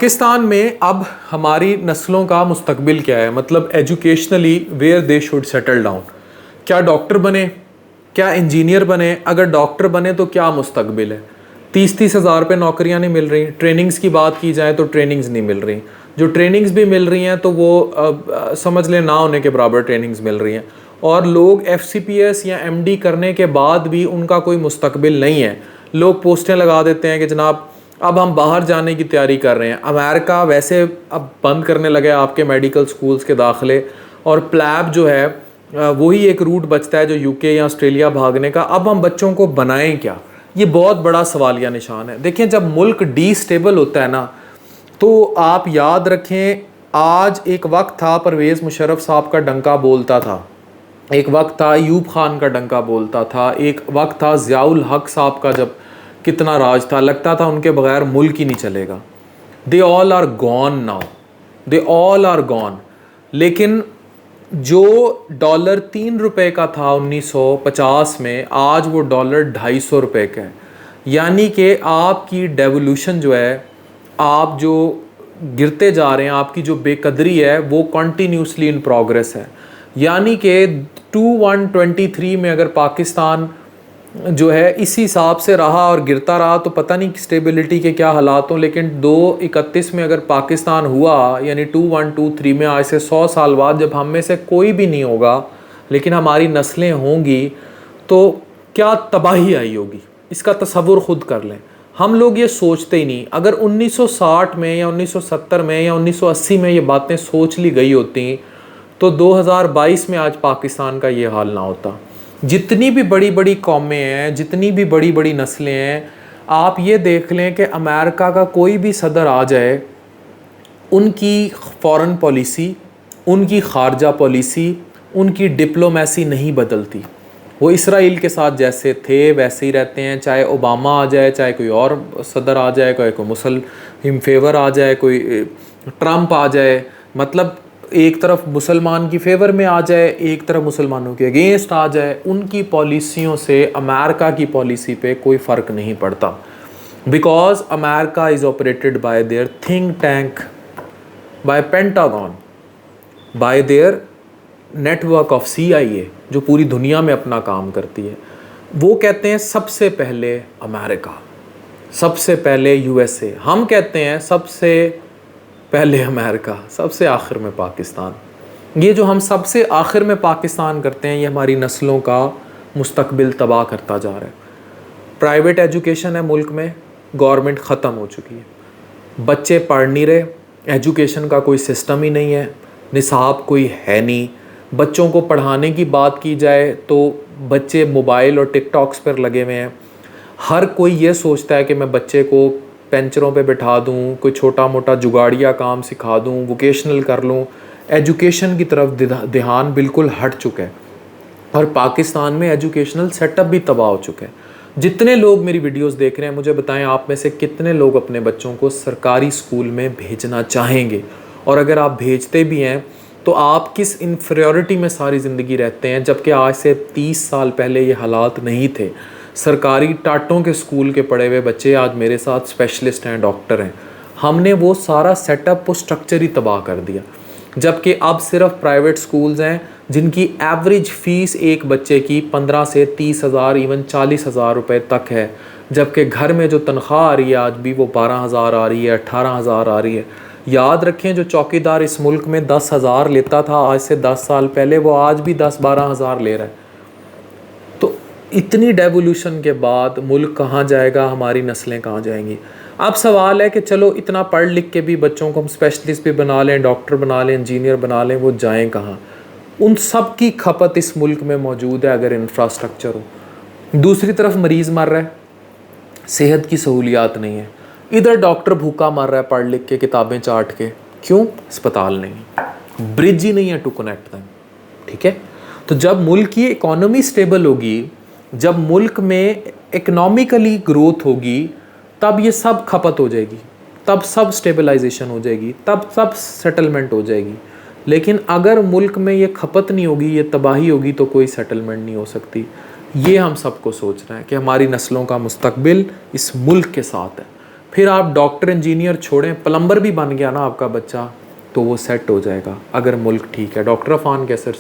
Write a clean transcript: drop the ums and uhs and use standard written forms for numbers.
पाकिस्तान में अब हमारी नस्लों का मुस्तकबिल क्या है, मतलब educationally where they should settle down. क्या डॉक्टर बने, क्या इंजीनियर बने? अगर डॉक्टर बने तो क्या मुस्तकबिल है? 30-30 हज़ार पे नौकरियां नहीं मिल रही। ट्रेनिंग्स की बात की जाए तो ट्रेनिंग्स नहीं मिल रही। जो ट्रेनिंग्स भी मिल रही हैं तो वो समझ लें ना होने के बराबर ट्रेनिंग्स मिल रही हैं। और लोग FCPS या MD करने के बाद भी उनका कोई मुस्तकबिल नहीं है। लोग पोस्टें लगा देते हैं कि जनाब अब हम बाहर जाने की तैयारी कर रहे हैं। अमेरिका वैसे अब बंद करने लगे आपके मेडिकल स्कूल्स के दाखिले, और प्लैब जो है वही एक रूट बचता है जो UK या ऑस्ट्रेलिया भागने का। अब हम बच्चों को बनाएं क्या, ये बहुत बड़ा सवालिया निशान है। देखिए, जब मुल्क डीस्टेबल होता है ना, तो आप याद रखें, आज एक वक्त था परवेज़ मुशर्रफ साहब का डंका बोलता था, एक वक्त था अयूब खान का डंका बोलता था, एक वक्त था ज़ियाउल हक साहब का जब कितना राज था, लगता था उनके बगैर मुल्क ही नहीं चलेगा। They all are gone now, they all are gone. लेकिन जो डॉलर 3 रुपए का था 1950 में, आज वो डॉलर 250 रुपए का है। यानी कि आपकी डेवोल्यूशन जो है, आप जो गिरते जा रहे हैं, आपकी जो बेकदरी है वो कॉन्टीन्यूसली इन प्रोग्रेस है। यानी कि 2123 में अगर पाकिस्तान जो है इसी हिसाब से रहा और गिरता रहा तो पता नहीं स्टेबिलिटी के क्या हालात हों। लेकिन 2031 में अगर पाकिस्तान हुआ, यानी 2123 में, आज से 100 साल बाद जब हम में से कोई भी नहीं होगा लेकिन हमारी नस्लें होंगी, तो क्या तबाही आई होगी, इसका तसव्वुर खुद कर लें। हम लोग ये सोचते ही नहीं। अगर 1960 में या 1970 में या 1980 में ये बातें सोच ली गई होती तो 2022 में आज पाकिस्तान का ये हाल ना होता। जितनी भी बड़ी बड़ी कौमें हैं, जितनी भी बड़ी बड़ी नस्लें हैं, आप ये देख लें कि अमेरिका का कोई भी सदर आ जाए, उनकी फ़ॉरेन पॉलिसी, उनकी खारजा पॉलिसी, उनकी डिप्लोमेसी नहीं बदलती। वो इसराइल के साथ जैसे थे वैसे ही रहते हैं। चाहे ओबामा आ जाए, चाहे कोई और सदर आ जाए, कोई मुस्लिम फेवर आ जाए, कोई ट्रंप आ जाए, मतलब एक तरफ मुसलमान की फेवर में आ जाए, एक तरफ मुसलमानों के अगेंस्ट आ जाए, उनकी पॉलिसियों से अमेरिका की पॉलिसी पे कोई फ़र्क नहीं पड़ता। Because America is operated by their think tank, by Pentagon, by their network of CIA, जो पूरी दुनिया में अपना काम करती है। वो कहते हैं सबसे पहले अमेरिका, सबसे पहले USA। हम कहते हैं सबसे पहले अमेरिका, सबसे आखिर में पाकिस्तान। ये जो हम सबसे आखिर में पाकिस्तान करते हैं, ये हमारी नस्लों का मुस्तकबिल तबाह करता जा रहा है। प्राइवेट एजुकेशन है मुल्क में, गवर्नमेंट ख़त्म हो चुकी है। बच्चे पढ़ नहीं रहे, एजुकेशन का कोई सिस्टम ही नहीं है, निसाब कोई है नहीं। बच्चों को पढ़ाने की बात की जाए तो बच्चे मोबाइल और टिकटॉक्स पर लगे हुए हैं। हर कोई ये सोचता है कि मैं बच्चे को पेंचरों पे बिठा दूं, कोई छोटा मोटा जुगाड़िया काम सिखा दूं, वोकेशनल कर लूं। एजुकेशन की तरफ ध्यान बिल्कुल हट चुका है, और पाकिस्तान में एजुकेशनल सेटअप भी तबाह हो चुका है। जितने लोग मेरी वीडियोस देख रहे हैं, मुझे बताएं आप में से कितने लोग अपने बच्चों को सरकारी स्कूल में भेजना चाहेंगे? और अगर आप भेजते भी हैं तो आप किस इन्फीरियरिटी में सारी ज़िंदगी रहते हैं, जबकि आज से 30 साल पहले ये हालात नहीं थे। सरकारी टाटों के स्कूल के पढ़े हुए बच्चे आज मेरे साथ स्पेशलिस्ट हैं, डॉक्टर हैं। हमने वो सारा सेटअप, वो स्ट्रक्चर ही तबाह कर दिया। जबकि अब सिर्फ प्राइवेट स्कूल्स हैं जिनकी एवरेज फ़ीस एक बच्चे की 15 से 30 हज़ार, इवन 40 हज़ार रुपये तक है। जबकि घर में जो तनख्वाह आ रही है आज भी वो 12 हज़ार आ रही है, 18 हज़ार आ रही है। याद रखें, जो चौकीदार इस मुल्क में 10 हज़ार लेता था आज से 10 साल पहले, वो आज भी 10-12 हज़ार ले रहा है। तो इतनी डेवोल्यूशन के बाद मुल्क कहाँ जाएगा, हमारी नस्लें कहाँ जाएंगी? अब सवाल है कि चलो इतना पढ़ लिख के भी बच्चों को हम स्पेशलिस्ट भी बना लें, डॉक्टर बना लें, इंजीनियर बना लें, वो जाएं कहाँ? उन सब की खपत इस मुल्क में मौजूद है अगर इंफ्रास्ट्रक्चर हो। दूसरी तरफ मरीज़ मर रहा है, सेहत की सहूलियात नहीं है। इधर डॉक्टर भूखा मर रहा है पढ़ लिख के, किताबें चाट के। क्यों? अस्पताल नहीं, ब्रिज ही नहीं है टू कनेक्ट देम। ठीक है, तो जब मुल्क की इकोनॉमी स्टेबल होगी, जब मुल्क में इकोनॉमिकली ग्रोथ होगी, तब ये सब खपत हो जाएगी, तब सब स्टेबलाइजेशन हो जाएगी, तब सब सेटलमेंट हो जाएगी। लेकिन अगर मुल्क में ये खपत नहीं होगी, ये तबाही होगी, तो कोई सेटलमेंट नहीं हो सकती। ये हम सबको सोचना है कि हमारी नस्लों का मुस्तकबिल इस मुल्क के साथ है। फिर आप डॉक्टर इंजीनियर छोड़ें, प्लम्बर भी बन गया ना आपका बच्चा, तो वो सेट हो जाएगा अगर मुल्क ठीक है। डॉक्टर अफान कैसर